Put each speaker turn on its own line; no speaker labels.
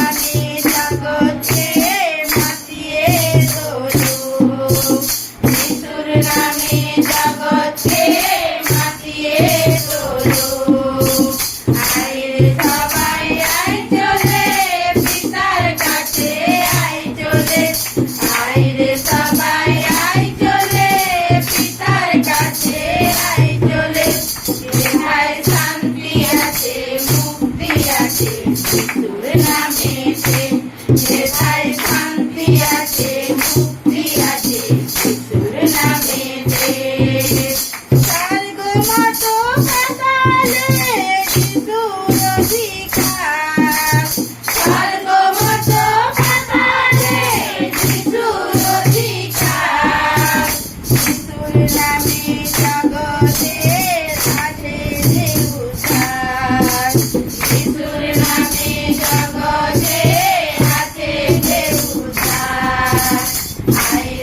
নামে জগতে মাতিয়ে তোলো, যিশুর নামে জগতে মাতিয়ে তোলো। আয় সবাই আয় চলে পিতার কাছে, আয় চলে, আয় রে সবাই আয় চলে পিতার কাছে, আয় চলে। যেথায় শান্তি আছে মুক্তি আছে যিশুর নামেতে, যেথায় শান্তি আছে মুক্তি আছে যিশুর নামেতে। স্বর্গ মতো পাতালে যিশুর অধিকার, স্বর্গ মতো পাতালে যিশুর অধিকার। যিশুর নামে জগতে আছে যে উদ্ধার, যিশুর নামে জগতে আছে যে উদ্ধার। আয়